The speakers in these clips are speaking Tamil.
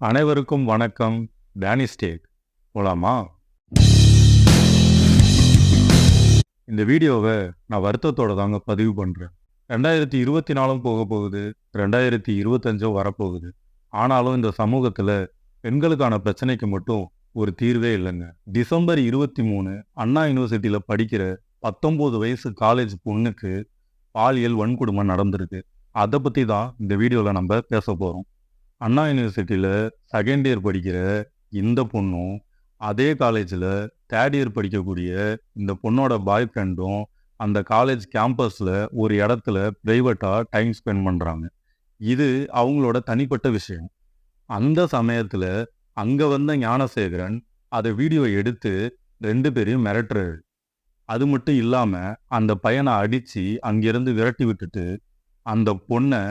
அனைவருக்கும் வணக்கம். டேனி ஸ்டேக் போலாமா? இந்த வீடியோவை நான் வருத்தத்தோட தாங்க பதிவு பண்ணுறேன். 2024 போக போகுது, 2025 வரப்போகுது. ஆனாலும் இந்த சமூகத்தில் பெண்களுக்கான பிரச்சனைக்கு மட்டும் ஒரு தீர்வே இல்லைங்க. டிசம்பர் 23 அண்ணா யூனிவர்சிட்டியில் படிக்கிற 19 வயசு காலேஜ் பொண்ணுக்கு பாலியல் வன்கொடுமை நடந்திருக்கு. அதை பற்றி தான் இந்த வீடியோவில் நம்ம பேச போகிறோம். அண்ணா யூனிவர்சிட்டியில் செகண்ட் இயர் படிக்கிற இந்த பொண்ணும் அதே காலேஜில் தேர்ட் இயர் படிக்கக்கூடிய இந்த பொண்ணோட பாய் ஃப்ரெண்டும் அந்த காலேஜ் கேம்பஸில் ஒரு இடத்துல ப்ரைவேட்டாக டைம் ஸ்பெண்ட் பண்ணுறாங்க. இது அவங்களோட தனிப்பட்ட விஷயம். அந்த சமயத்தில் அங்கே வந்த ஞானசேகரன் அதை வீடியோ எடுத்து 2 பேரையும் மிரட்டுறாரு. அது மட்டும் இல்லாமல் அந்த பையனை அடித்து அங்கேருந்து விரட்டி விட்டுட்டு அந்த பொண்ணை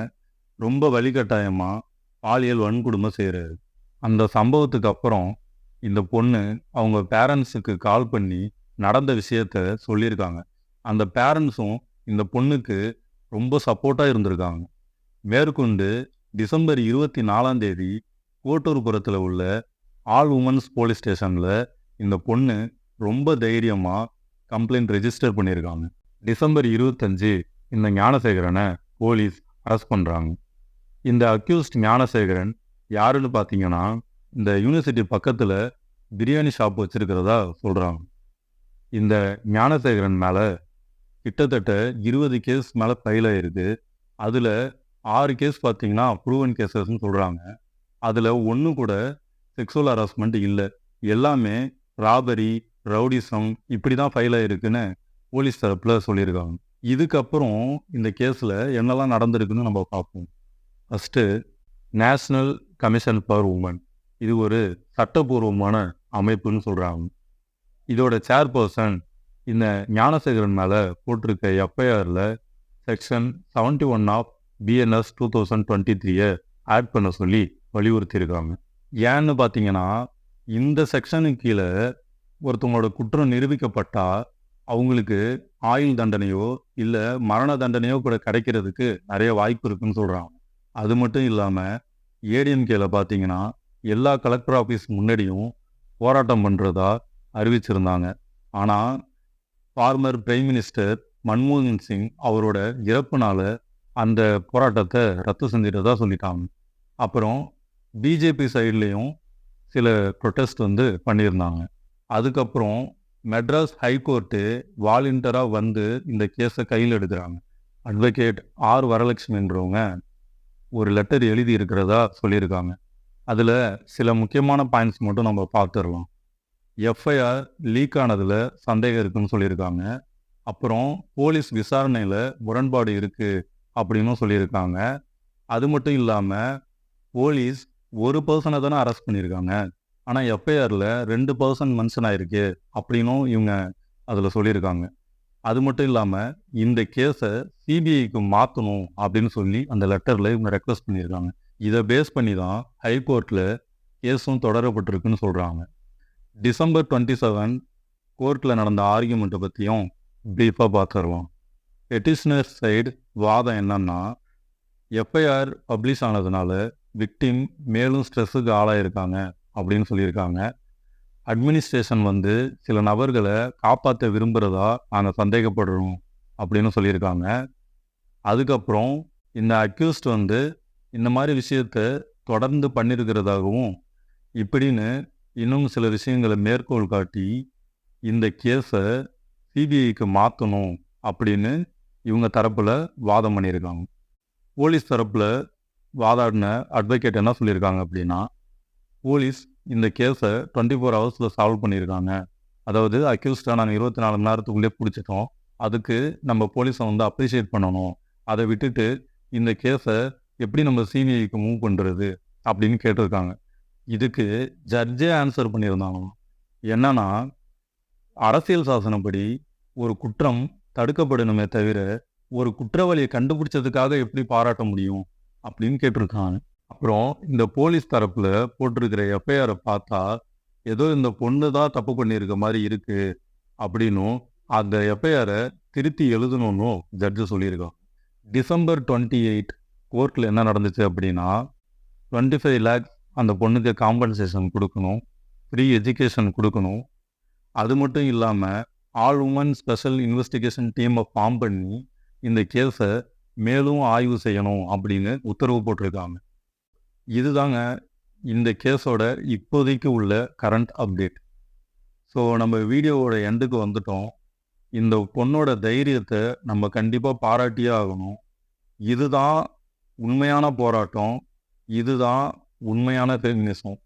ரொம்ப வலிகட்டாயமாக பாலியல் வன்கொடுமை செய்கிறாரு. அந்த சம்பவத்துக்கு அப்புறம் இந்த பொண்ணு அவங்க பேரண்ட்ஸுக்கு கால் பண்ணி நடந்த விஷயத்த சொல்லியிருக்காங்க. அந்த பேரண்ட்ஸும் இந்த பொண்ணுக்கு ரொம்ப சப்போர்ட்டாக இருந்திருக்காங்க. மேற்கொண்டு டிசம்பர் 24 கோட்டூர்புரத்தில் உள்ள ஆல் உமன்ஸ் போலீஸ் ஸ்டேஷனில் இந்த பொண்ணு ரொம்ப தைரியமாக கம்ப்ளைண்ட் ரெஜிஸ்டர் பண்ணியிருக்காங்க. டிசம்பர் 25 இந்த ஞானசேகரனை போலீஸ் அரெஸ்ட் பண்ணுறாங்க. இந்த அக்யூஸ்ட் ஞானசேகரன் யாருன்னு பார்த்தீங்கன்னா, இந்த யூனிவர்சிட்டி பக்கத்தில் பிரியாணி ஷாப் வச்சுருக்கிறதா சொல்கிறாங்க. இந்த ஞானசேகரன் மேலே கிட்டத்தட்ட 20 கேஸ் மேலே ஃபைல் ஆகிருக்கு. அதில் 6 கேஸ் பார்த்தீங்கன்னா ப்ரூவன் கேசஸ்ன்னு சொல்கிறாங்க. அதில் ஒன்று கூட செக்ஸுவல் ஹராஸ்மெண்ட் இல்லை. எல்லாமே ராபரி, ரவுடிசம் இப்படி தான் ஃபைல் ஆகிருக்குன்னு போலீஸ் தரப்பில் சொல்லியிருக்காங்க. இதுக்கப்புறம் இந்த கேஸில் என்னெல்லாம் நடந்திருக்குன்னு நம்ம பார்ப்போம். First, national commission for women. இது ஒரு சட்டபூர்வமான அமைப்புன்னு சொல்கிறாங்க. இதோட சேர்பர்சன் இந்த ஞானசேகரன் மேலே போட்டிருக்க எஃப்ஐஆரில் செக்ஷன் 71 ஆஃப் பிஎன்எஸ் 2023 ஆட் பண்ண சொல்லி வலியுறுத்தியிருக்காங்க. ஏன்னு பார்த்தீங்கன்னா, இந்த செக்ஷனுக்கு கீழே ஒருத்தவங்களோட குற்றம் நிரூபிக்கப்பட்டால் அவங்களுக்கு ஆயுள் தண்டனையோ இல்லை மரண தண்டனையோ கூட கிடைக்கிறதுக்கு நிறைய வாய்ப்பு இருக்குன்னு சொல்கிறாங்க. அது மட்டும் இல்லாமல் ஏடிஎம்கேல பார்த்தீங்கன்னா எல்லா கலெக்டர் ஆஃபீஸ் முன்னாடியும் போராட்டம் பண்ணுறதா அறிவிச்சிருந்தாங்க. ஆனால் ஃபார்மர் பிரைம் மினிஸ்டர் மன்மோகன் சிங் அவரோட இறப்புனால அந்த போராட்டத்தை ரத்து செஞ்சிட்டதா சொல்லிட்டாங்க. அப்புறம் பிஜேபி சைட்லேயும் சில ப்ரொட்டஸ்ட் பண்ணியிருந்தாங்க. அதுக்கப்புறம் மெட்ராஸ் ஹைகோர்ட்டு வாலண்டியராக இந்த கேஸை கையில் எடுக்கிறாங்க. அட்வொகேட் ஆர் வரலட்சுமின்றவங்க ஒரு லெட்டர் எழுதி இருக்கிறதா சொல்லியிருக்காங்க. அதில் சில முக்கியமான பாயிண்ட்ஸ் மட்டும் நம்ம பார்த்துடலாம். எஃப்ஐஆர் லீக் ஆனதில் சந்தேகம் இருக்குன்னு சொல்லியிருக்காங்க. அப்புறம் போலீஸ் விசாரணையில் முரண்பாடு இருக்குது அப்படின்னு சொல்லியிருக்காங்க. அது மட்டும் இல்லாமல் போலீஸ் ஒரு பர்சனை தானே அரெஸ்ட் பண்ணியிருக்காங்க, ஆனால் எஃப்ஐஆரில் 2 பர்சன் மென்ஷன் ஆயிருக்கு அப்படின்னும் இவங்க அதில் சொல்லியிருக்காங்க. அது மட்டும் இல்லாமல் இந்த கேஸை சிபிஐக்கு மாற்றணும் அப்படின்னு சொல்லி அந்த லெட்டரில் இவங்க ரெக்வஸ்ட் பண்ணியிருக்காங்க. இதை பேஸ் பண்ணி தான் ஹைகோர்ட்டில் கேஸும் தொடரப்பட்டிருக்குன்னு சொல்கிறாங்க. டிசம்பர் 27 கோர்ட்டில் நடந்த ஆர்கியூமெண்ட்டை பற்றியும் ப்ரீஃபாக பார்த்துடலாம். பெட்டிஷனர் சைடு வாதம் என்னன்னா, எஃப்ஐஆர் பப்ளிஷ் ஆனதுனால விக்டிம் மேலும் ஸ்ட்ரெஸ்ஸுக்கு ஆளாயிருக்காங்க அப்படின்னு சொல்லியிருக்காங்க. அட்மினிஸ்ட்ரேஷன் சில நபர்களை காப்பாற்ற விரும்புகிறதா நாங்கள் சந்தேகப்படுறோம் அப்படின்னு சொல்லியிருக்காங்க. அதுக்கப்புறம் இந்த அக்யூஸ்ட் இந்த மாதிரி விஷயத்தை தொடர்ந்து பண்ணியிருக்கிறதாகவும் இப்படின்னு இன்னும் சில விஷயங்களை மேற்கோள் காட்டி இந்த கேஸை சிபிஐக்கு மாற்றணும் அப்படின்னு இவங்க தரப்பில் வாதம் பண்ணியிருக்காங்க. போலீஸ் தரப்பில் வாதாடின அட்வொகேட் என்ன சொல்லியிருக்காங்க அப்படின்னா, போலீஸ் இந்த கேஸை 24 ஹவர்ஸில் சால்வ் பண்ணியிருக்காங்க. அதாவது அக்யூஸ்டாக நாங்கள் 24 மணி நேரத்துக்குள்ளே பிடிச்சிட்டோம், அதுக்கு நம்ம போலீஸை அப்ரிஷியேட் பண்ணணும். அதை விட்டுட்டு இந்த கேஸை எப்படி நம்ம சிபிஐக்கு மூவ் பண்ணுறது அப்படின்னு கேட்டிருக்காங்க. இதுக்கு ஜட்ஜே ஆன்சர் பண்ணியிருந்தாங்க. என்னன்னா, அரசியல் சாசனப்படி ஒரு குற்றம் தடுக்கப்படணுமே தவிர ஒரு குற்றவாளியை கண்டுபிடிச்சதுக்காக எப்படி பாராட்ட முடியும் அப்படின்னு கேட்டிருக்காங்க. அப்புறம் இந்த போலீஸ் தரப்பில் போட்டிருக்கிற எஃப்ஐஆரை பார்த்தா ஏதோ இந்த பொண்ணு தான் தப்பு பண்ணியிருக்க மாதிரி இருக்குது அப்படின்னும் அந்த எஃப்ஐஆரை திருத்தி எழுதணும்னு ஜட்ஜு சொல்லியிருக்காங்க. டிசம்பர் 28 கோர்ட்டில் என்ன நடந்துச்சு அப்படின்னா, 25 lakhs அந்த பொண்ணுக்கு காம்பன்சேஷன் கொடுக்கணும், ஃப்ரீ எஜுகேஷன் கொடுக்கணும். அது மட்டும் இல்லாமல் ஆல் உமன் ஸ்பெஷல் இன்வெஸ்டிகேஷன் டீமை ஃபார்ம் பண்ணி இந்த கேஸை மேலும் ஆய்வு செய்யணும் அப்படின்னு உத்தரவு போட்டிருக்காங்க. இதுதாங்க இந்த கேஸோட இப்போதைக்கு உள்ள கரண்ட் அப்டேட். ஸோ நம்ம வீடியோவோட எண்டுக்கு வந்துட்டோம். இந்த பொண்ணோட தைரியத்தை நம்ம கண்டிப்பாக பாராட்டியே ஆகணும். இதுதான் உண்மையான போராட்டம், இதுதான் உண்மையான ஃபெமினிசம்.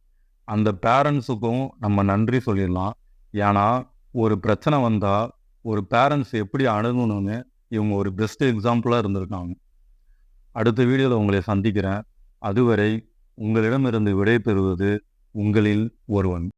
அந்த பேரண்ட்ஸுக்கும் நம்ம நன்றி சொல்லிடலாம். ஏன்னா ஒரு பிரச்சனை வந்தால் ஒரு பேரண்ட்ஸ் எப்படி அணுகணும்னு இவங்க ஒரு பெஸ்ட் எக்ஸாம்பிளாக இருந்திருக்காங்க. அடுத்த வீடியோவில் உங்களை சந்திக்கிறேன். அதுவரை உங்களிடமிருந்து விடை பெறுவது உங்களில் ஒருவன்.